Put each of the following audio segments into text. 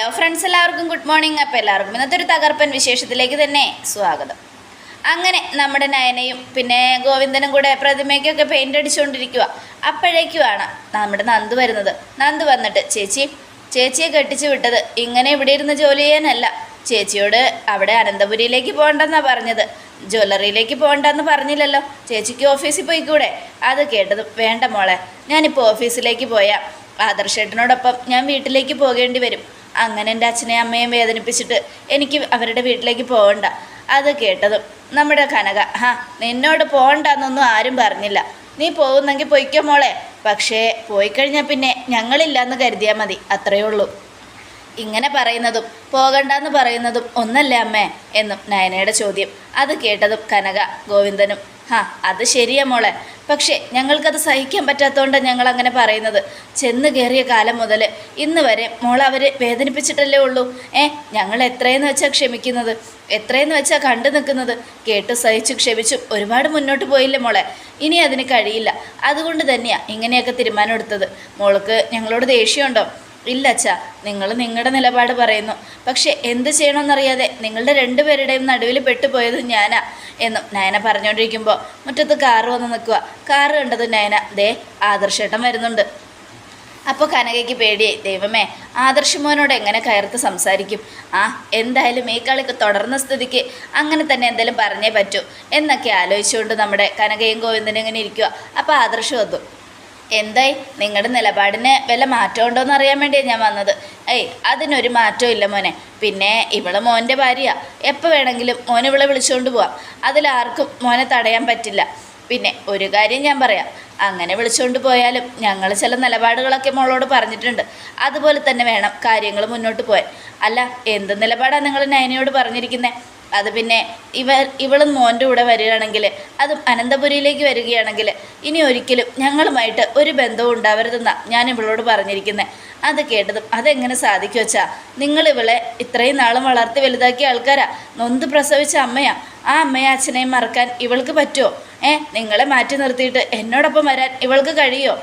Hello friends, എല്ലാവർക്കും good morning. അപ്പോൾ എല്ലാവർക്കും ഇന്നത്തെ ഒരു തകർപ്പൻ വിശേഷത്തിലേക്ക് തന്നെ സ്വാഗതം. അങ്ങനെ നമ്മുടെ നയനയും പിന്നെ ഗോവിന്ദനും കൂടെ പ്രതിമയ്ക്കൊക്കെ പെയിൻ്റ് അടിച്ചുകൊണ്ടിരിക്കുക. അപ്പോഴേക്കുമാണ് നമ്മുടെ നന്ദു വരുന്നത്. നന്ദു വന്നിട്ട് ചേച്ചിയെ കെട്ടിച്ചു വിട്ടത് ഇങ്ങനെ ഇവിടെ ഇരുന്ന് ജോലി ചെയ്യാനല്ല. ചേച്ചിയോട് അവിടെ അനന്തപുരിയിലേക്ക് പോകണ്ടെന്നാണ് പറഞ്ഞത്, ജ്വല്ലറിയിലേക്ക് പോകണ്ടെന്ന് പറഞ്ഞില്ലല്ലോ. ചേച്ചിക്ക് ഓഫീസിൽ പോയിക്കൂടെ? അത് കേട്ടതും വേണ്ട മോളെ, ഞാനിപ്പോൾ ഓഫീസിലേക്ക് പോയാൽ ആദർശേട്ടനോടൊപ്പം ഞാൻ വീട്ടിലേക്ക് പോകേണ്ടി വരും. അങ്ങനെ എൻ്റെ അച്ഛനെയും അമ്മയും വേദനിപ്പിച്ചിട്ട് എനിക്ക് അവരുടെ വീട്ടിലേക്ക് പോകണ്ട. അത് കേട്ടതും നമ്മുടെ കനക, നിന്നോട് പോകണ്ടെന്നൊന്നും ആരും പറഞ്ഞില്ല, നീ പോകുന്നെങ്കിൽ പൊയ്ക്കോ മോളെ, പക്ഷേ പോയിക്കഴിഞ്ഞാൽ പിന്നെ ഞങ്ങളില്ലാന്ന് കരുതിയാൽ മതി, അത്രയേ ഉള്ളൂ. ഇങ്ങനെ പറയുന്നതും പോകണ്ടെന്ന് പറയുന്നതും ഒന്നല്ലേ അമ്മേ എന്നും നയനയുടെ ചോദ്യം. അത് കേട്ടതും കനക ഗോവിന്ദനും, അത് ശരിയാ മോളെ, പക്ഷേ ഞങ്ങൾക്കത് സഹിക്കാൻ പറ്റാത്തതുകൊണ്ടാണ് ഞങ്ങൾ അങ്ങനെ പറയുന്നത്. ചെന്ന് കയറിയ കാലം മുതൽ ഇന്ന് വരെ മോളെ അവർ വേദനിപ്പിച്ചിട്ടല്ലേ ഉള്ളൂ. ഞങ്ങൾ എത്രയെന്ന് വെച്ചാൽ ക്ഷമിക്കുന്നത്, എത്രയെന്ന് വെച്ചാൽ കണ്ടു നിൽക്കുന്നത്. കേട്ട് സഹിച്ചു ക്ഷമിച്ചും ഒരുപാട് മുന്നോട്ട് പോയില്ലേ മോളെ, ഇനി അതിന് കഴിയില്ല. അതുകൊണ്ട് തന്നെയാണ് ഇങ്ങനെയൊക്കെ തീരുമാനം എടുത്തത്. മോൾക്ക് ഞങ്ങളോട് ദേഷ്യമുണ്ടോ? ഇല്ല അച്ഛാ, നിങ്ങൾ നിങ്ങളുടെ നിലപാട് പറയുന്നു, പക്ഷേ എന്ത് ചെയ്യണമെന്നറിയാതെ നിങ്ങളുടെ രണ്ടുപേരുടെയും നടുവിൽ പെട്ടുപോയത് ഞാനാ എന്നും നയന പറഞ്ഞുകൊണ്ടിരിക്കുമ്പോൾ മുറ്റത്ത് കാറ് വന്ന് നിൽക്കുക. കാറ് കണ്ടത് നയന, ദേ ആദർശേട്ടൻ വരുന്നുണ്ട്. അപ്പോൾ കനകയ്ക്ക് പേടിയായി. ദൈവമേ, ആദർശമോനോട് എങ്ങനെ കയർത്ത് സംസാരിക്കും? എന്തായാലും ഈ കളിക്ക് തുടർന്ന സ്ഥിതിക്ക് അങ്ങനെ തന്നെ എന്തെങ്കിലും പറഞ്ഞേ പറ്റൂ എന്നൊക്കെ ആലോചിച്ചുകൊണ്ട് നമ്മുടെ കനകയും ഗോവിന്ദനും ഇങ്ങനെ ഇരിക്കുക. അപ്പോൾ ആദർശം വന്നു. എന്തായി, നിങ്ങളുടെ നിലപാടിന് വല്ല മാറ്റം ഉണ്ടോയെന്ന് അറിയാൻ വേണ്ടിയാണ് ഞാൻ വന്നത്. അതിനൊരു മാറ്റവും ഇല്ല മോനെ. പിന്നെ ഇവള് മോൻ്റെ ഭാര്യയാണ്, എപ്പോൾ വേണമെങ്കിലും മോനെ ഇവളെ വിളിച്ചുകൊണ്ട് പോവാം, അതിലാർക്കും മോനെ തടയാൻ പറ്റില്ല. പിന്നെ ഒരു കാര്യം ഞാൻ പറയാം, അങ്ങനെ വിളിച്ചുകൊണ്ട് പോയാലും ഞങ്ങൾ ചില നിലപാടുകളൊക്കെ മോളോട് പറഞ്ഞിട്ടുണ്ട്, അതുപോലെ തന്നെ വേണം കാര്യങ്ങൾ മുന്നോട്ട് പോയാൽ. അല്ല, എന്ത് നിലപാടാണ് നിങ്ങൾ നയനയോട് പറഞ്ഞിരിക്കുന്നത്? അത് പിന്നെ ഇവളും മോൻ്റെ കൂടെ വരികയാണെങ്കിൽ, അതും അനന്തപുരിയിലേക്ക് വരികയാണെങ്കിൽ ഇനി ഒരിക്കലും ഞങ്ങളുമായിട്ട് ഒരു ബന്ധവും ഉണ്ടാവരുതെന്നാണ് ഞാൻ ഇവളോട് പറഞ്ഞിരിക്കുന്നത്. അത് കേട്ടതും അതെങ്ങനെ സാധിക്കും വെച്ചാൽ, നിങ്ങളിവളെ ഇത്രയും നാളും വളർത്തി വലുതാക്കിയ ആൾക്കാരാ, നൊന്ത് പ്രസവിച്ച അമ്മയാ. ആ അമ്മയെ അച്ഛനെയും മറക്കാൻ ഇവൾക്ക് പറ്റുമോ? നിങ്ങളെ മാറ്റി നിർത്തിയിട്ട് എന്നോടൊപ്പം വരാൻ ഇവൾക്ക് കഴിയുമോ?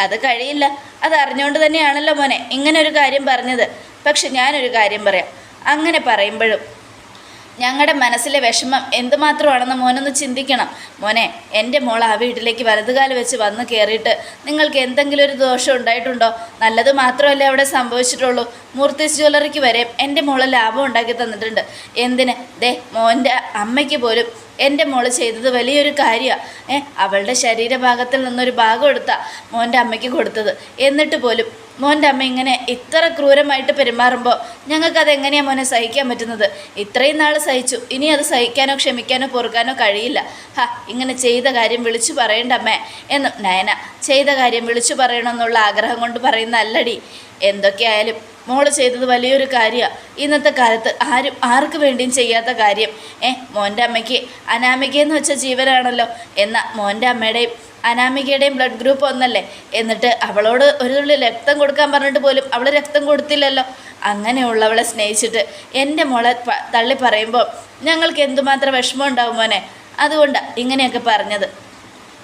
അത് കഴിയില്ല. അത് അറിഞ്ഞുകൊണ്ട് തന്നെയാണല്ലോ മോനെ ഇങ്ങനെ ഒരു കാര്യം പറഞ്ഞത്. പക്ഷെ ഞാനൊരു കാര്യം പറയാം, അങ്ങനെ പറയുമ്പോഴും ഞങ്ങളുടെ മനസ്സിലെ വിഷമം എന്തുമാത്രമാണെന്ന് മോനൊന്ന് ചിന്തിക്കണം. മോനെ, എൻ്റെ മോൾ ആ വീട്ടിലേക്ക് വലതുകാല് വെച്ച് വന്ന് കയറിയിട്ട് നിങ്ങൾക്ക് എന്തെങ്കിലും ഒരു ദോഷം ഉണ്ടായിട്ടുണ്ടോ? നല്ലത് മാത്രമല്ലേ അവിടെ സംഭവിച്ചിട്ടുള്ളൂ. മൂർത്തീസ് ജ്വല്ലറിക്ക് വരെ എൻ്റെ മോളെ ലാഭം ഉണ്ടാക്കി തന്നിട്ടുണ്ട്. എന്തിന്? മോൻ്റെ അമ്മയ്ക്ക് പോലും എൻ്റെ മോള് ചെയ്തത് വലിയൊരു കാര്യമാണ്. അവളുടെ ശരീരഭാഗത്തിൽ നിന്നൊരു ഭാഗം എടുത്താൽ മോൻ്റെ അമ്മയ്ക്ക് കൊടുത്തത്. എന്നിട്ട് പോലും മോൻ്റെ അമ്മ ഇങ്ങനെ ഇത്ര ക്രൂരമായിട്ട് പെരുമാറുമ്പോൾ ഞങ്ങൾക്കതെങ്ങനെയാണ് മോനെ സഹിക്കാൻ പറ്റുന്നത്? ഇത്രയും നാൾ സഹിച്ചു, ഇനി അത് സഹിക്കാനോ ക്ഷമിക്കാനോ പൊറുക്കാനോ കഴിയില്ല. ഇങ്ങനെ ചെയ്ത കാര്യം വിളിച്ചു പറയണ്ട അമ്മേ എന്നും നയന ചെയ്ത കാര്യം വിളിച്ചു പറയണമെന്നുള്ള ആഗ്രഹം കൊണ്ട് പറയുന്ന അല്ലടി. എന്തൊക്കെയായാലും മോള് ചെയ്തത് വലിയൊരു കാര്യമാണ്. ഇന്നത്തെ കാലത്ത് ആർക്ക് വേണ്ടിയും ചെയ്യാത്ത കാര്യം. മോൻ്റെ അമ്മയ്ക്ക് അനാമികയെന്ന് വെച്ച ജീവനാണല്ലോ. എന്നാൽ മോൻ്റെ അമ്മയുടെയും അനാമികയുടെയും ബ്ലഡ് ഗ്രൂപ്പ് ഒന്നല്ലേ? എന്നിട്ട് അവളോട് ഒരു തുള്ളി രക്തം കൊടുക്കാൻ പറഞ്ഞിട്ട് പോലും അവൾ രക്തം കൊടുത്തില്ലല്ലോ. അങ്ങനെയുള്ളവളെ സ്നേഹിച്ചിട്ട് എൻ്റെ മോളെ തള്ളി പറയുമ്പോൾ ഞങ്ങൾക്ക് എന്തുമാത്രം വിഷമം ഉണ്ടാവും മോനെ. അതുകൊണ്ടാണ് ഇങ്ങനെയൊക്കെ പറഞ്ഞത്.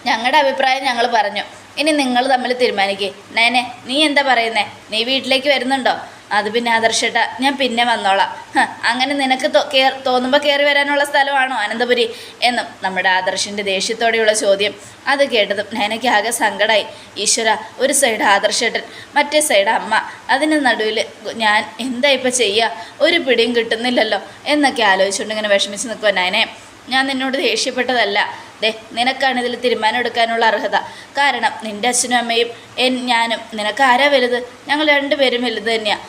ഞങ്ങളുടെ അഭിപ്രായം ഞങ്ങൾ പറഞ്ഞു, ഇനി നിങ്ങൾ തമ്മിൽ തീരുമാനിക്കേ. നയനെ, നീ എന്താ പറയുന്നേ? നീ വീട്ടിലേക്ക് വരുന്നുണ്ടോ? അത് പിന്നെ ആദർശേട്ടാ, ഞാൻ പിന്നെ വന്നോളാം. അങ്ങനെ നിനക്ക് തോന്നുമ്പോൾ കയറി വരാനുള്ള സ്ഥലമാണോ അനന്തപുരി എന്നും നമ്മുടെ ആദർശിൻ്റെ ദേഷ്യത്തോടെയുള്ള ചോദ്യം. അത് കേട്ടതും നയനയ്ക്ക് ആകെ സങ്കടമായി. ഈശ്വര, ഒരു സൈഡ് ആദർശേട്ടൻ, മറ്റേ സൈഡ് അമ്മ, അതിന് നടുവിൽ ഞാൻ എന്താ ഇപ്പം ചെയ്യുക? ഒരു പിടിയും കിട്ടുന്നില്ലല്ലോ എന്നൊക്കെ ആലോചിച്ചുകൊണ്ട് ഇങ്ങനെ വിഷമിച്ച് നിൽക്കുമോ. നയനെ, ഞാൻ നിന്നോട് ദേഷ്യപ്പെട്ടതല്ല. നിനക്കാണ് ഇതിൽ തീരുമാനം എടുക്കാനുള്ള അർഹത. കാരണം നിൻ്റെ അച്ഛനും അമ്മയും ഞാനും നിനക്ക് ആരാ വലുത്? ഞങ്ങൾ രണ്ടുപേരും വലുത് തന്നെയാണ്.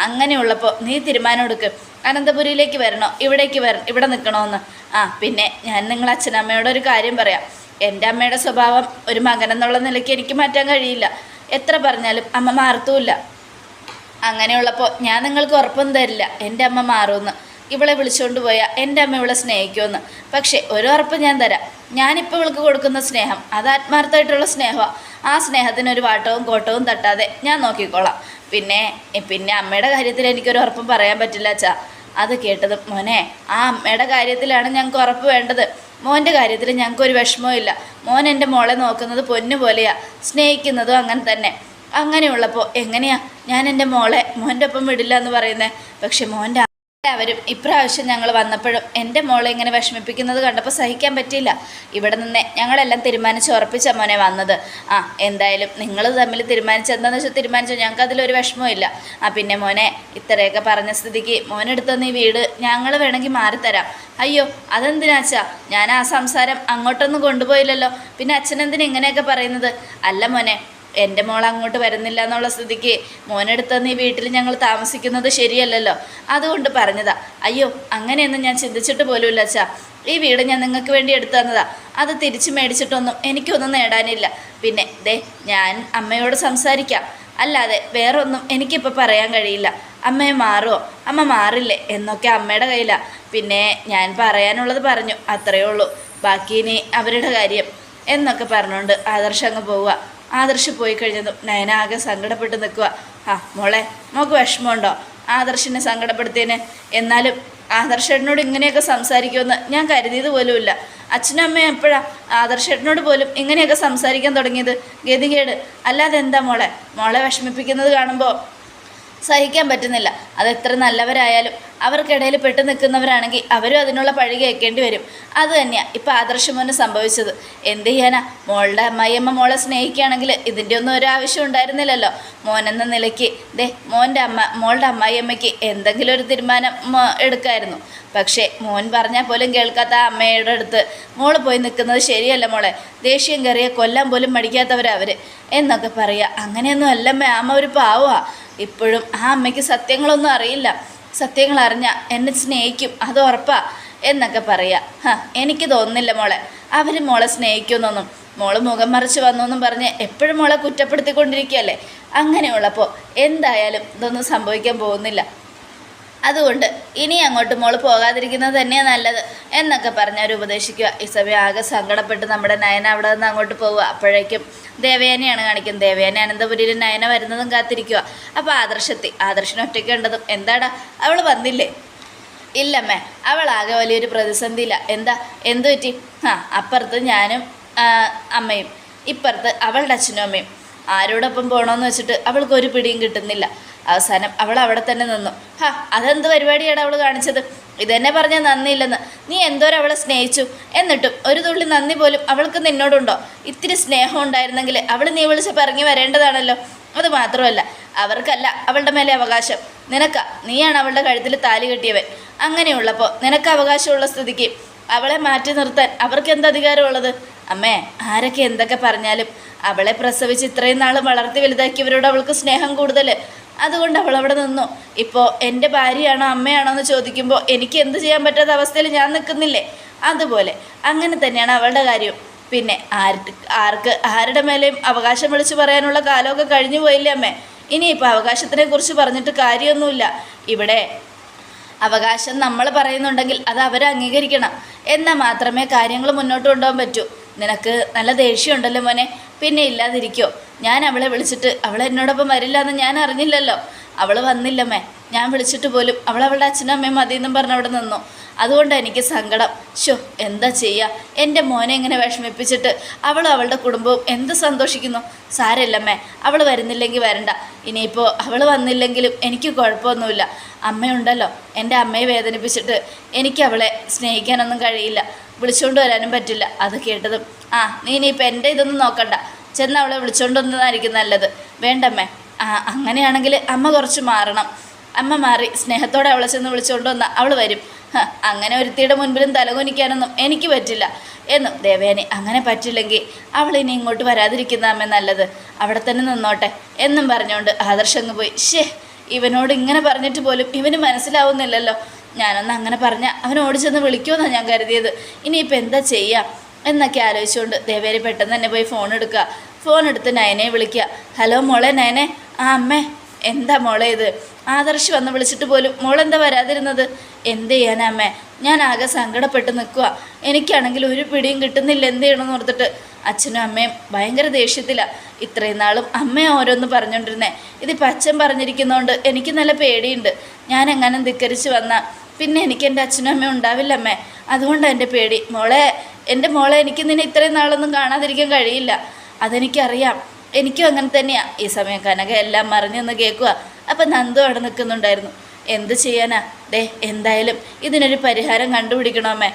അങ്ങനെയുള്ളപ്പോൾ നീ തീരുമാനം എടുക്ക്. അനന്തപുരിയിലേക്ക് വരണോ, ഇവിടെ നിൽക്കണമെന്ന്? പിന്നെ ഞാൻ നിങ്ങളെ അച്ഛനമ്മയോടൊരു കാര്യം പറയാം. എൻ്റെ അമ്മയുടെ സ്വഭാവം ഒരു മകനെന്നുള്ള നിലയ്ക്ക് എനിക്ക് മാറ്റാൻ കഴിയില്ല. എത്ര പറഞ്ഞാലും അമ്മ മാറത്തുമില്ല. അങ്ങനെയുള്ളപ്പോൾ ഞാൻ നിങ്ങൾക്ക് ഉറപ്പൊന്നും തരില്ല എൻ്റെ അമ്മ മാറുമെന്ന്. ഇവളെ വിളിച്ചുകൊണ്ട് പോയാൽ എൻ്റെ അമ്മ ഇവളെ സ്നേഹിക്കുമെന്ന്. പക്ഷേ ഒരു ഉറപ്പ് ഞാൻ തരാം, ഞാനിപ്പോൾ ഇവൾക്ക് കൊടുക്കുന്ന സ്നേഹം അത് ആത്മാർത്ഥമായിട്ടുള്ള സ്നേഹമാണ്. ആ സ്നേഹത്തിനൊരു വാട്ടവും കോട്ടവും തട്ടാതെ ഞാൻ നോക്കിക്കോളാം. പിന്നെ അമ്മയുടെ കാര്യത്തിൽ എനിക്കൊരു ഉറപ്പും പറയാൻ പറ്റില്ല അച്ഛാ. അത് കേട്ടതും മോനെ, ആ അമ്മയുടെ കാര്യത്തിലാണ് ഞങ്ങൾക്ക് ഉറപ്പ് വേണ്ടത്. മോൻ്റെ കാര്യത്തിൽ ഞങ്ങൾക്കൊരു വിഷമവും ഇല്ല. മോൻ എൻ്റെ മോളെ നോക്കുന്നത് പൊന്നു പോലെയാണ്, സ്നേഹിക്കുന്നതും അങ്ങനെ തന്നെ. അങ്ങനെയുള്ളപ്പോൾ എങ്ങനെയാ ഞാൻ എൻ്റെ മോൻ്റെ ഒപ്പം വിടില്ല എന്ന് പറയുന്നത്? പക്ഷെ മോൻ്റെ എല്ലാവരും ഇപ്രാവശ്യം ഞങ്ങൾ വന്നപ്പോഴും എൻ്റെ മോളെ ഇങ്ങനെ വിഷമിപ്പിക്കുന്നത് കണ്ടപ്പോൾ സഹിക്കാൻ പറ്റിയില്ല. ഇവിടെ നിന്നേ ഞങ്ങളെല്ലാം തീരുമാനിച്ച് ഉറപ്പിച്ച മോനെ വന്നത്. എന്തായാലും നിങ്ങൾ തമ്മിൽ തീരുമാനിച്ചെന്താണെന്ന് വെച്ചാൽ തീരുമാനിച്ചു, ഞങ്ങൾക്ക് അതിലൊരു വിഷമവും. പിന്നെ മോനെ ഇത്രയൊക്കെ പറഞ്ഞ സ്ഥിതിക്ക് മോനെടുത്തുനിന്ന് ഈ വീട് ഞങ്ങൾ വേണമെങ്കിൽ മാറിത്തരാം. അയ്യോ അതെന്തിനാച്ചാ? ഞാൻ ആ സംസാരം അങ്ങോട്ടൊന്നും കൊണ്ടുപോയില്ലല്ലോ, പിന്നെ അച്ഛനെന്തിനാ ഇങ്ങനെയൊക്കെ പറയുന്നത്? അല്ല മോനെ, എൻ്റെ മോൾ അങ്ങോട്ട് വരുന്നില്ല എന്നുള്ള സ്ഥിതിക്ക് മോനെടുത്തുനിന്ന് ഈ വീട്ടിൽ ഞങ്ങൾ താമസിക്കുന്നത് ശരിയല്ലല്ലോ, അതുകൊണ്ട് പറഞ്ഞതാ. അയ്യോ അങ്ങനെയൊന്നും ഞാൻ ചിന്തിച്ചിട്ട് പോലുമില്ല അച്ഛാ. ഈ വീട് ഞാൻ നിങ്ങൾക്ക് വേണ്ടി എടുത്തു തന്നതാ. അത് തിരിച്ചു മേടിച്ചിട്ടൊന്നും എനിക്കൊന്നും നേടാനില്ല. പിന്നെ ഞാൻ അമ്മയോട് സംസാരിക്കാം, അല്ലാതെ വേറൊന്നും എനിക്കിപ്പോൾ പറയാൻ കഴിയില്ല. അമ്മയെ മാറുമോ, അമ്മ മാറില്ലേ എന്നൊക്കെ അമ്മയുടെ കയ്യിലാണ്. പിന്നെ ഞാൻ പറയാനുള്ളത് പറഞ്ഞു, അത്രയേ ഉള്ളൂ. ബാക്കി ഇനി അവരുടെ കാര്യം എന്നൊക്കെ പറഞ്ഞുകൊണ്ട് ആദർശ് അങ്ങ് പോവുക. ആദർശ് പോയി കഴിഞ്ഞതും നയന ആകെ സങ്കടപ്പെട്ട് നിൽക്കുക. മോളെ, മോൾക്ക് വിഷമമുണ്ടോ ആദർശിനെ സങ്കടപ്പെടുത്തിയതിന്? എന്നാലും ആദർശേട്ടനോട് ഇങ്ങനെയൊക്കെ സംസാരിക്കുമെന്ന് ഞാൻ കരുതിയത് പോലുമില്ല. അച്ഛനും അമ്മയും എപ്പോഴാണ് ആദർശേട്ടനോട് പോലും ഇങ്ങനെയൊക്കെ സംസാരിക്കാൻ തുടങ്ങിയത്? ഗതികേട്. അല്ലാതെ എന്താ മോളെ വിഷമിപ്പിക്കുന്നത് കാണുമ്പോൾ സഹിക്കാൻ പറ്റുന്നില്ല. അതെത്ര നല്ലവരായാലും അവർക്കിടയിൽ പെട്ടു നിൽക്കുന്നവരാണെങ്കിൽ അവരും അതിനുള്ള പഴി കേൾക്കേണ്ടി വരും. അതുതന്നെയാണ് ഇപ്പോൾ ആദർശമോന് സംഭവിച്ചത്. എന്ത് ചെയ്യാനാ? മോളുടെ അമ്മായിയമ്മ മോളെ സ്നേഹിക്കുകയാണെങ്കിൽ ഇതിൻ്റെ ഒന്നും ഒരു ആവശ്യം ഉണ്ടായിരുന്നില്ലല്ലോ. മോനെന്ന നിലയ്ക്ക് മോളുടെ അമ്മായിയമ്മയ്ക്ക് എന്തെങ്കിലും ഒരു തീരുമാനം എടുക്കായിരുന്നു. പക്ഷേ മോൻ പറഞ്ഞാൽ പോലും കേൾക്കാത്ത ആ അമ്മയുടെ അടുത്ത് മോള് പോയി നിൽക്കുന്നത് ശരിയല്ല മോളെ. ദേഷ്യം കയറിയ കൊല്ലാൻ പോലും മടിക്കാത്തവരവർ എന്നൊക്കെ പറയുക. അങ്ങനെയൊന്നും അല്ലമ്മേ, അമ്മ ഒരു പാവമാണ്. ഇപ്പോഴും ആ അമ്മയ്ക്ക് സത്യങ്ങളൊന്നും അറിയില്ല. സത്യങ്ങൾ അറിഞ്ഞാൽ എന്നെ സ്നേഹിക്കും, അത് ഉറപ്പാ എന്നൊക്കെ പറയുക. എനിക്ക് തോന്നുന്നില്ല മോളെ അവർ മോളെ സ്നേഹിക്കുമെന്നൊന്നും. മോള് മുഖം മറിച്ച് വന്നു പറഞ്ഞ് എപ്പോഴും മോളെ കുറ്റപ്പെടുത്തിക്കൊണ്ടിരിക്കുകയല്ലേ. അങ്ങനെയുള്ളപ്പോൾ എന്തായാലും ഇതൊന്നും സംഭവിക്കാൻ പോകുന്നില്ല. അതുകൊണ്ട് ഇനി അങ്ങോട്ട് മോള് പോകാതിരിക്കുന്നത് തന്നെയാണ് നല്ലത് എന്നൊക്കെ പറഞ്ഞവർ ഉപദേശിക്കുക. ഈ സമയം ആകെ സങ്കടപ്പെട്ട് നമ്മുടെ നയന അവിടെ നിന്ന് അങ്ങോട്ട് പോവുക. അപ്പോഴേക്കും ദേവയാനിയാണ് കാണിക്കുന്നത്. ദേവയാനി അനന്തപുരിയിൽ നയന വരുന്നതും കാത്തിരിക്കുക. അപ്പോൾ ആദർശിനെ ഒറ്റയ്ക്ക് കണ്ടതും എന്താടാ അവൾ വന്നില്ലേ? ഇല്ലമ്മേ, അവളാകെ വലിയൊരു പ്രതിസന്ധിയില്ല. എന്തു പറ്റി? അപ്പുറത്ത് ഞാനും അമ്മയും, ഇപ്പുറത്ത് അവളുടെ അച്ഛനും അമ്മയും. ആരോടൊപ്പം പോകണമെന്ന് വെച്ചിട്ട് അവൾക്ക് ഒരു പിടിയും കിട്ടുന്നില്ല. അവസാനം അവൾ അവിടെ തന്നെ നിന്നു. അതെന്ത് പരിപാടിയാണ് അവൾ കാണിച്ചത്? ഇതെന്നെ പറഞ്ഞാൽ നന്ദിയില്ലെന്ന്. നീ എന്തോരം അവളെ സ്നേഹിച്ചു, എന്നിട്ടും ഒരു തുള്ളി നന്ദി പോലും അവൾക്ക് നിന്നോടുണ്ടോ? ഇത്തിരി സ്നേഹം ഉണ്ടായിരുന്നെങ്കിൽ അവൾ നീ വിളിച്ച് പറഞ്ഞ് വരേണ്ടതാണല്ലോ. അത് മാത്രമല്ല, അവർക്കല്ല അവളുടെ മേലെ അവകാശം, നിനക്കാ. നീയാണ് അവളുടെ കഴുത്തിൽ താലി കെട്ടിയവൻ. അങ്ങനെയുള്ളപ്പോൾ നിനക്ക് അവകാശമുള്ള സ്ഥിതിക്ക് അവളെ മാറ്റി നിർത്താൻ അവർക്ക് എന്ത് അധികാരമുള്ളത്? അമ്മേ, ആരൊക്കെ എന്തൊക്കെ പറഞ്ഞാലും അവളെ പ്രസവിച്ച് ഇത്രയും നാൾ വളർത്തി വലുതാക്കിയവരോട് അവൾക്ക് സ്നേഹം കൂടുതൽ. അതുകൊണ്ട് അവൾ അവിടെ നിന്നു. ഇപ്പോൾ എൻ്റെ ഭാര്യയാണോ അമ്മയാണോ എന്ന് ചോദിക്കുമ്പോൾ എനിക്ക് എന്ത് ചെയ്യാൻ പറ്റാത്ത അവസ്ഥയിൽ ഞാൻ നിൽക്കുന്നില്ലേ? അതുപോലെ അങ്ങനെ തന്നെയാണ് അവളുടെ കാര്യം. പിന്നെ ആർക്ക് ആരുടെ മേലെയും അവകാശം വിളിച്ചു പറയാനുള്ള കാലമൊക്കെ കഴിഞ്ഞു പോയില്ലേ അമ്മേ? ഇനിയിപ്പോൾ അവകാശത്തിനെ കുറിച്ച് പറഞ്ഞിട്ട് കാര്യമൊന്നുമില്ല. ഇവിടെ അവകാശം നമ്മൾ പറയുന്നുണ്ടെങ്കിൽ അത് അവരെ അംഗീകരിക്കണം. എന്നാൽ മാത്രമേ കാര്യങ്ങൾ മുന്നോട്ട് കൊണ്ടുപോകാൻ പറ്റൂ. നിനക്ക് നല്ല ദേഷ്യമുണ്ടല്ലോ മോനെ, പിന്നെ ഇല്ലാതിരിക്കോ? ഞാൻ അവളെ വിളിച്ചിട്ട് അവൾ എന്നോടൊപ്പം വരില്ല എന്ന് ഞാൻ അറിഞ്ഞില്ലല്ലോ. അവൾ വന്നില്ലമ്മേ. ഞാൻ വിളിച്ചിട്ട് പോലും അവളുടെ അച്ഛനും അമ്മയും മതിയെന്നും പറഞ്ഞ് അവിടെ നിന്നു. അതുകൊണ്ട് എനിക്ക് സങ്കടം. എന്താ ചെയ്യുക? എൻ്റെ മോനെ ഇങ്ങനെ വിഷമിപ്പിച്ചിട്ട് അവളും അവളുടെ കുടുംബവും എന്ത് സന്തോഷിക്കുന്നു? സാരമില്ലമ്മേ, അവൾ വരുന്നില്ലെങ്കിൽ വരണ്ട. ഇനിയിപ്പോൾ അവൾ വന്നില്ലെങ്കിലും എനിക്ക് കുഴപ്പമൊന്നുമില്ല. അമ്മയുണ്ടല്ലോ, എൻ്റെ അമ്മയെ വേദനിപ്പിച്ചിട്ട് എനിക്ക് അവളെ സ്നേഹിക്കാനൊന്നും കഴിയില്ല, വിളിച്ചുകൊണ്ട് വരാനും പറ്റില്ല. അത് കേട്ടതും നീ ഇനിയിപ്പോൾ എൻ്റെ ഇതൊന്നും നോക്കണ്ട, ചെന്ന് അവളെ വിളിച്ചുകൊണ്ട് വന്നതായിരിക്കും നല്ലത്. വേണ്ടമ്മേ, അങ്ങനെയാണെങ്കിൽ അമ്മ കുറച്ച് മാറണം. അമ്മ മാറി സ്നേഹത്തോടെ അവളെ ചെന്ന് വിളിച്ചുകൊണ്ട് വന്നാൽ അവൾ വരും. അങ്ങനെ ഒരുത്തിയുടെ മുൻപിലും തലകുനിക്കാനൊന്നും എനിക്ക് പറ്റില്ല എന്നും ദേവയാനി. അങ്ങനെ പറ്റില്ലെങ്കിൽ അവൾ ഇനി ഇങ്ങോട്ട് വരാതിരിക്കുന്ന അമ്മ നല്ലത്, അവിടെ തന്നെ നിന്നോട്ടെ എന്നും പറഞ്ഞുകൊണ്ട് ആദർശങ്ങ് പോയി. ഇവനോട് ഇങ്ങനെ പറഞ്ഞിട്ട് പോലും ഇവന് മനസ്സിലാവുന്നില്ലല്ലോ. ഞാനൊന്ന് അങ്ങനെ പറഞ്ഞാൽ അവൻ ഓടിച്ചെന്ന് വിളിക്കുമെന്നാണ് ഞാൻ കരുതിയത്. ഇനിയിപ്പോൾ എന്താ ചെയ്യുക എന്നൊക്കെ ആലോചിച്ചുകൊണ്ട് ദേവേരി പെട്ടെന്ന് തന്നെ പോയി ഫോൺ എടുക്കുക. ഫോൺ എടുത്ത് നയനെ വിളിക്കുക. ഹലോ മോളെ നയനെ. അമ്മേ, എന്താ മോളെ ഇത്? ആദർശ് വന്ന് വിളിച്ചിട്ട് പോലും മോളെന്താ വരാതിരുന്നത്? എന്ത് ചെയ്യാനാ അമ്മേ, ഞാൻ ആകെ സങ്കടപ്പെട്ട് നിൽക്കുക. എനിക്കാണെങ്കിൽ ഒരു പിടിയും കിട്ടുന്നില്ല, എന്ത് ചെയ്യണമെന്ന് ഓർത്തിട്ട്. അച്ഛനും അമ്മയും ഭയങ്കര ദേഷ്യത്തിലാണ്. ഇത്രയും നാളും അമ്മ ഓരോന്ന് പറഞ്ഞുകൊണ്ടിരുന്നേ. ഇതിപ്പോൾ അച്ഛൻ പറഞ്ഞിരിക്കുന്നതുകൊണ്ട് എനിക്ക് നല്ല പേടിയുണ്ട്. ഞാൻ എങ്ങനെ ധിക്കരിച്ച് വന്നാൽ പിന്നെ എനിക്ക് എൻ്റെ അച്ഛനും അമ്മയും ഉണ്ടാവില്ല അമ്മേ. അതുകൊണ്ടാണ് എൻ്റെ പേടി. എൻ്റെ മോളെ എനിക്ക് നിന്നെ ഇത്രയും നാളൊന്നും കാണാതിരിക്കാൻ കഴിയില്ല. അതെനിക്കറിയാം. എനിക്കും അങ്ങനെ തന്നെയാണ്. ഈ സമയം കനക എല്ലാം മറിഞ്ഞെന്ന് കേൾക്കുക. അപ്പം നന്ദു അവിടെ നിൽക്കുന്നുണ്ടായിരുന്നു. എന്ത് ചെയ്യാനാ? എന്തായാലും ഇതിനൊരു പരിഹാരം കണ്ടുപിടിക്കണമേ.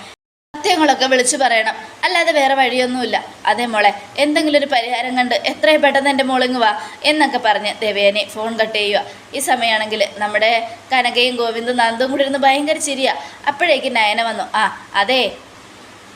സത്യങ്ങളൊക്കെ വിളിച്ചു പറയണം, അല്ലാതെ വേറെ വഴിയൊന്നുമില്ല. അതേ മോളെ, എന്തെങ്കിലും ഒരു പരിഹാരം കണ്ട് എത്രയും പെട്ടെന്ന് എൻ്റെ മോളിങ് വാ എന്നൊക്കെ പറഞ്ഞ് ദേവയാനി ഫോൺ കട്ട് ചെയ്യുക. ഈ സമയമാണെങ്കിൽ നമ്മുടെ കനകയും ഗോവിന്ദും നന്ദും കൂടി ഇരുന്ന് ഭയങ്കര ചിരിയാ. അപ്പോഴേക്കും നയന വന്നു. അതെ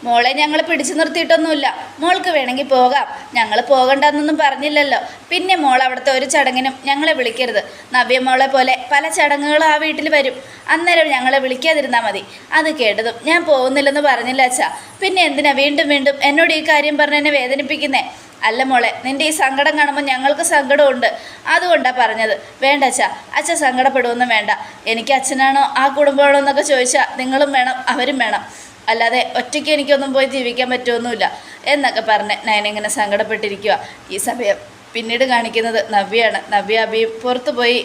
മോളെ, ഞങ്ങൾ പിടിച്ചു നിർത്തിയിട്ടൊന്നുമില്ല. മോൾക്ക് വേണമെങ്കിൽ പോകാം, ഞങ്ങൾ പോകണ്ടെന്നൊന്നും പറഞ്ഞില്ലല്ലോ. പിന്നെ മോൾ അവിടുത്തെ ഒരു ചടങ്ങിനും ഞങ്ങളെ വിളിക്കരുത്. നവ്യ മോളെ പോലെ പല ചടങ്ങുകളും ആ വീട്ടിൽ വരും, അന്നേരം ഞങ്ങളെ വിളിക്കാതിരുന്നാൽ മതി. അത് കേട്ടതും ഞാൻ പോകുന്നില്ലെന്ന് പറഞ്ഞില്ല അച്ഛാ. പിന്നെ എന്തിനാ വീണ്ടും വീണ്ടും എന്നോട് ഈ കാര്യം പറഞ്ഞ് എന്നെ വേദനിപ്പിക്കുന്നേ? അല്ല മോളെ, നിൻ്റെ ഈ സങ്കടം കാണുമ്പോൾ ഞങ്ങൾക്ക് സങ്കടമുണ്ട്, അതുകൊണ്ടാണ് പറഞ്ഞത്. വേണ്ട അച്ഛാ, അച്ഛൻ സങ്കടപ്പെടുമൊന്നും വേണ്ട. എനിക്ക് അച്ഛനാണോ ആ കുടുംബമാണോ എന്നൊക്കെ ചോദിച്ചാൽ നിങ്ങളും വേണം അവരും വേണം, അല്ലാതെ ഒറ്റയ്ക്ക് എനിക്കൊന്നും പോയി ജീവിക്കാൻ പറ്റുമൊന്നുമില്ല എന്നൊക്കെ പറഞ്ഞ് നയന ഇങ്ങനെ സങ്കടപ്പെട്ടിരിക്കുക. ഈ സമയം പിന്നീട് കാണിക്കുന്നത് നവ്യയാണ്. നവ്യ അബിയും പുറത്തു പോയി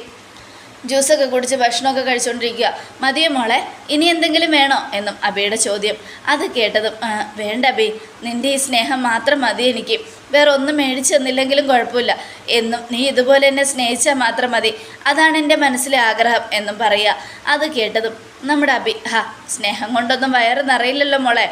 ജ്യൂസൊക്കെ കുടിച്ച് ഭക്ഷണമൊക്കെ കഴിച്ചുകൊണ്ടിരിക്കുക. മതിയോ മോളെ, ഇനി എന്തെങ്കിലും വേണോ എന്നും അബിയുടെ ചോദ്യം. അത് കേട്ടതും വേണ്ട അബി, നിൻ്റെ ഈ സ്നേഹം മാത്രം മതി എനിക്ക്, വേറെ ഒന്നും മേടിച്ചു തന്നില്ലെങ്കിലും കുഴപ്പമില്ല. എന്നും നീ ഇതുപോലെ എന്നെ സ്നേഹിച്ചാൽ മാത്രം മതി, അതാണ് എൻ്റെ മനസ്സിലെ ആഗ്രഹം എന്നും പറയുക. അത് കേട്ടതും നമ്മുടെ അബി, സ്നേഹം കൊണ്ടൊന്നും വയറ് നിറയില്ലല്ലോ മോളെ.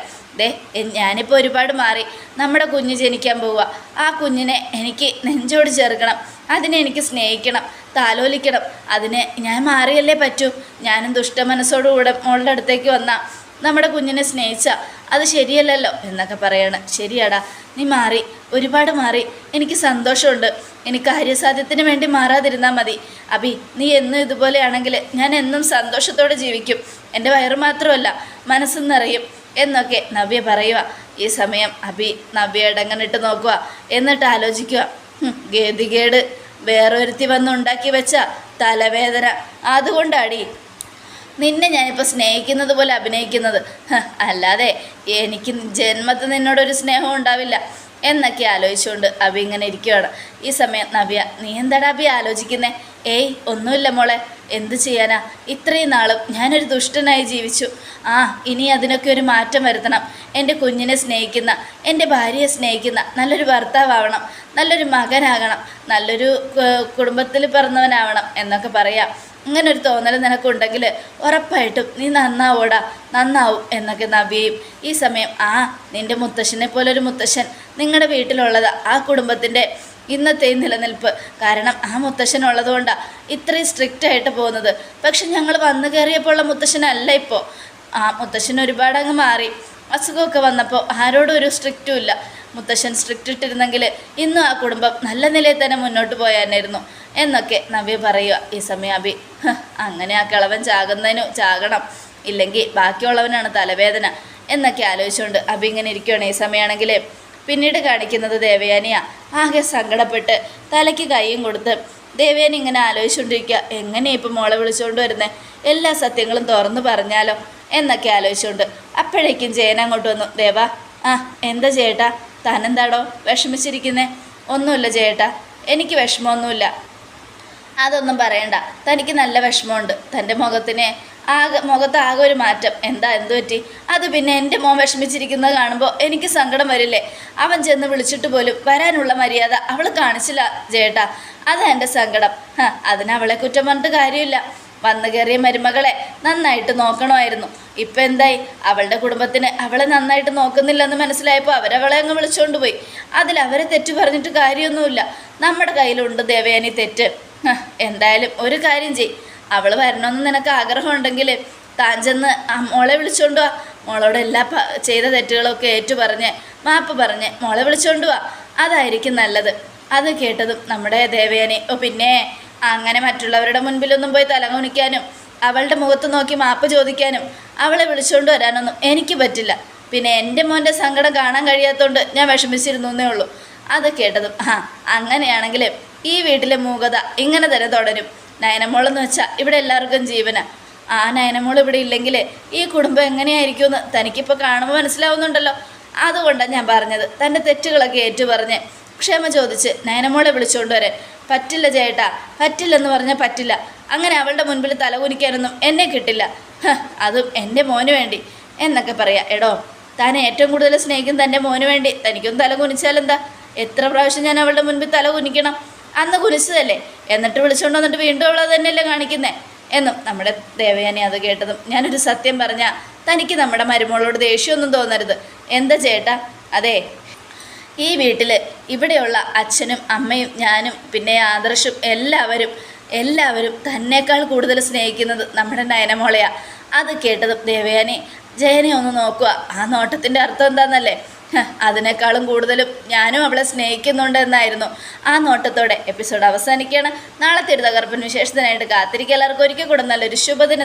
ഞാനിപ്പോൾ ഒരുപാട് മാറി. നമ്മുടെ കുഞ്ഞ് ജനിക്കാൻ പോവുക. ആ കുഞ്ഞിനെ എനിക്ക് നെഞ്ചോട് ചേർക്കണം, അതിനെ എനിക്ക് സ്നേഹിക്കണം, താലോലിക്കണം. അതിനെ ഞാൻ മാറിയല്ലേ പറ്റൂ. ഞാനും ദുഷ്ടമനസ്സോടുകൂടെ മോളുടെ അടുത്തേക്ക് വന്നാൽ നമ്മുടെ കുഞ്ഞിനെ സ്നേഹിച്ച അത് ശരിയല്ലല്ലോ എന്നൊക്കെ പറയാണ്. ശരിയാടാ, നീ മാറി, ഒരുപാട് മാറി. എനിക്ക് സന്തോഷമുണ്ട്. എനിക്ക് കാര്യസാധ്യത്തിന് വേണ്ടി മാറാതിരുന്നാൽ മതി. അബി, നീ എന്നും ഇതുപോലെയാണെങ്കിൽ ഞാൻ എന്നും സന്തോഷത്തോടെ ജീവിക്കും. എൻ്റെ വയറ് മാത്രമല്ല, മനസ്സും നിറയും എന്നൊക്കെ നവ്യ പറയുക. ഈ സമയം അബി നവ്യയുടെ ഇട്ട് നോക്കുക. എന്നിട്ട് ആലോചിക്കുക, ഗതികേട്, വേറൊരുത്തി വന്ന് ഉണ്ടാക്കി വെച്ച തലവേദന, അതുകൊണ്ടാടി നിന്നെ ഞാനിപ്പോൾ സ്നേഹിക്കുന്നത് പോലെ അഭിനയിക്കുന്നത്. അല്ലാതെ എനിക്ക് ജന്മത്തിൽ നിന്നോടൊരു സ്നേഹം ഉണ്ടാവില്ല എന്നൊക്കെ ആലോചിച്ചുകൊണ്ട് അബി ഇങ്ങനെ ഇരിക്കുകയാണ്. ഈ സമയം നവ്യ, നീ എന്താടാ അബി ആലോചിക്കുന്നേ? ഒന്നുമില്ല മോളെ, എന്ത് ചെയ്യാനാ, ഇത്രയും നാളും ഞാനൊരു ദുഷ്ടനായി ജീവിച്ചു. ഇനി അതിനൊക്കെ ഒരു മാറ്റം വരുത്തണം. എൻ്റെ കുഞ്ഞിനെ സ്നേഹിക്കുന്ന, എൻ്റെ ഭാര്യയെ സ്നേഹിക്കുന്ന നല്ലൊരു ഭർത്താവണം, നല്ലൊരു മകനാകണം, നല്ലൊരു കുടുംബത്തിൽ പിറന്നവനാവണം എന്നൊക്കെ പറയാം. ഇങ്ങനൊരു തോന്നൽ നിനക്കുണ്ടെങ്കിൽ ഉറപ്പായിട്ടും നീ നന്നാവോടാ, നന്നാവും എന്നൊക്കെ നവ്യയും. ഈ സമയം നിൻ്റെ മുത്തശ്ശനെ പോലൊരു മുത്തശ്ശൻ നിങ്ങളുടെ വീട്ടിലുള്ളതാ ആ കുടുംബത്തിൻ്റെ ഇന്നത്തെയും നിലനിൽപ്പ്. കാരണം ആ മുത്തശ്ശനുള്ളത് കൊണ്ടാണ് ഇത്രയും സ്ട്രിക്റ്റായിട്ട് പോകുന്നത്. പക്ഷെ ഞങ്ങൾ വന്നു കയറിയപ്പോൾ ഉള്ള മുത്തശ്ശനല്ല ഇപ്പോൾ. മുത്തശ്ശൻ ഒരുപാട് അങ്ങ് മാറി. അസുഖമൊക്കെ വന്നപ്പോൾ ആരോടും ഒരു സ്ട്രിക്റ്റും ഇല്ല. മുത്തശ്ശൻ സ്ട്രിക്റ്റ് ഇട്ടിരുന്നെങ്കിൽ ഇന്നും ആ കുടുംബം നല്ല നിലയിൽ തന്നെ മുന്നോട്ട് പോയാനായിരുന്നു എന്നൊക്കെ നവ്യ പറയുക. ഈ സമയം അബി, അങ്ങനെ ആ കിളവൻ ചാകണം, ഇല്ലെങ്കിൽ ബാക്കിയുള്ളവനാണ് തലവേദന എന്നൊക്കെ ആലോചിച്ചുകൊണ്ട് അബി ഇങ്ങനെ ഇരിക്കുകയാണ്. ഈ സമയമാണെങ്കിൽ പിന്നീട് കാണിക്കുന്നത് ദേവയാനിയാണ്. ആകെ സങ്കടപ്പെട്ട് തലയ്ക്ക് കൈയും കൊടുത്ത് ദേവയാനി ഇങ്ങനെ ആലോചിച്ചുകൊണ്ടിരിക്കുക. എങ്ങനെയാണ് ഇപ്പം മോളെ വിളിച്ചുകൊണ്ട് വരുന്നത്? എല്ലാ സത്യങ്ങളും തുറന്നു പറഞ്ഞാലോ എന്നൊക്കെ ആലോചിച്ചുകൊണ്ട് അപ്പോഴേക്കും ജയൻ അങ്ങോട്ട് വന്നു. ദേവാ, എന്താ ചേട്ടാ, താനെന്താടോ വിഷമിച്ചിരിക്കുന്നേ? ഒന്നുമില്ല ചേട്ടാ, എനിക്ക് വിഷമമൊന്നുമില്ല. അതൊന്നും പറയണ്ട, തനിക്ക് നല്ല വിഷമമുണ്ട്. തൻ്റെ മുഖത്ത് ആകെ ഒരു മാറ്റം. എന്തു പറ്റി? അത് പിന്നെ എൻ്റെ മോൻ വിഷമിച്ചിരിക്കുന്നത് കാണുമ്പോൾ എനിക്ക് സങ്കടം വരില്ലേ? അവൻ ചെന്ന് വിളിച്ചിട്ട് പോലും വരാനുള്ള മര്യാദ അവൾ കാണിച്ചില്ല ചേട്ടാ, അതാ എൻ്റെ സങ്കടം. അതിനവളെ കുറ്റം പറഞ്ഞിട്ട് കാര്യമില്ല. വന്നു കയറിയ മരുമകളെ നന്നായിട്ട് നോക്കണമായിരുന്നു. ഇപ്പം എന്തായി? അവളുടെ കുടുംബത്തിന് അവളെ നന്നായിട്ട് നോക്കുന്നില്ലെന്ന് മനസ്സിലായപ്പോൾ അവരവളെ അങ്ങ് വിളിച്ചുകൊണ്ട് പോയി. അതിലവരെ തെറ്റ് പറഞ്ഞിട്ട് കാര്യമൊന്നുമില്ല. നമ്മുടെ കയ്യിലുണ്ട് ദേവയാനി തെറ്റ്. എന്തായാലും ഒരു കാര്യം ചെയ്, അവൾ വരണമെന്ന് നിനക്ക് ആഗ്രഹമുണ്ടെങ്കിൽ താൻ ചെന്ന് മോളെ വിളിച്ചുകൊണ്ട് വാ. മോളോട് എല്ലാ ചെയ്ത തെറ്റുകളൊക്കെ ഏറ്റുപറഞ്ഞ് മാപ്പ് പറഞ്ഞ് മോളെ വിളിച്ചുകൊണ്ട് വാ, അതായിരിക്കും നല്ലത്. അത് കേട്ടതും നമ്മുടെ ദേവയാനി, പിന്നെ അങ്ങനെ മറ്റുള്ളവരുടെ മുൻപിലൊന്നും പോയി തലകുനിക്കാനും അവളുടെ മുഖത്ത് നോക്കി മാപ്പ് ചോദിക്കാനും അവളെ വിളിച്ചുകൊണ്ട് വരാനൊന്നും എനിക്ക് പറ്റില്ല. പിന്നെ എൻ്റെ മോൻ്റെ സങ്കടം കാണാൻ കഴിയാത്തതുകൊണ്ട് ഞാൻ വിഷമിച്ചിരുന്നേ ഉള്ളൂ. അത് കേട്ടതും അങ്ങനെയാണെങ്കിൽ ഈ വീട്ടിലെ മൂകത ഇങ്ങനെ തന്നെ തുടരും. നയനമോളെന്ന് വെച്ചാൽ ഇവിടെ എല്ലാവർക്കും ജീവന. നയനമോൾ ഇവിടെ ഇല്ലെങ്കിൽ ഈ കുടുംബം എങ്ങനെയായിരിക്കുമെന്ന് തനിക്കിപ്പോൾ കാണുമ്പോൾ മനസ്സിലാവുന്നുണ്ടല്ലോ. അതുകൊണ്ടാണ് ഞാൻ പറഞ്ഞത്, തൻ്റെ തെറ്റുകളൊക്കെ ഏറ്റുപറഞ്ഞ് ക്ഷമ ചോദിച്ച് നയനമോളെ വിളിച്ചുകൊണ്ട് വരാൻ. പറ്റില്ല ചേട്ടാ, പറ്റില്ലെന്ന് പറഞ്ഞാൽ പറ്റില്ല. അങ്ങനെ അവളുടെ മുൻപിൽ തലകുനിക്കാനൊന്നും എന്നെ കിട്ടില്ല, അതും എൻ്റെ മോന് വേണ്ടി എന്നൊക്കെ പറയാം. എടോ, താൻ ഏറ്റവും കൂടുതൽ സ്നേഹിക്കും തൻ്റെ മോന് വേണ്ടി തനിക്കൊന്ന് തലകുനിച്ചാലെന്താ എത്ര പ്രാവശ്യം ഞാൻ അവളുടെ മുൻപിൽ തല കുനിക്കണം? അന്ന് കുനിച്ചതല്ലേ, എന്നിട്ട് വിളിച്ചുകൊണ്ട് വന്നിട്ട് വീണ്ടും അവൾ അത് തന്നെയല്ലേ കാണിക്കുന്നേ എന്നും നമ്മുടെ ദേവയാനി അത് കേട്ടതും, ഞാനൊരു സത്യം പറഞ്ഞാൽ തനിക്ക് നമ്മുടെ മരുമോളോട് ദേഷ്യമൊന്നും തോന്നരുത്. എന്താ ചേട്ടാ? അതെ, ഈ വീട്ടിൽ ഇവിടെയുള്ള അച്ഛനും അമ്മയും ഞാനും പിന്നെ ആദർശും എല്ലാവരും തന്നേക്കാൾ കൂടുതൽ സ്നേഹിക്കുന്നത് നമ്മുടെ നയനമോളെയാ. അത് കേട്ടതും ദേവയാനി ജയനെ ഒന്ന് നോക്കുക. ആ നോട്ടത്തിൻ്റെ അർത്ഥം എന്താണെന്നല്ലേ? അതിനേക്കാളും കൂടുതലും ഞാനും അവളെ സ്നേഹിക്കുന്നുണ്ട് എന്നായിരുന്നു. ആ നോട്ടത്തോടെ എപ്പിസോഡ് അവസാനിക്കുകയാണ്. നാളത്തെ ഒരു തകർപ്പൻ വിശേഷത്തിനായിട്ട് കാത്തിരിക്കുക. എല്ലാവർക്കും ഒരിക്കൽ കൂടെ നല്ലൊരു ശുഭദിനം.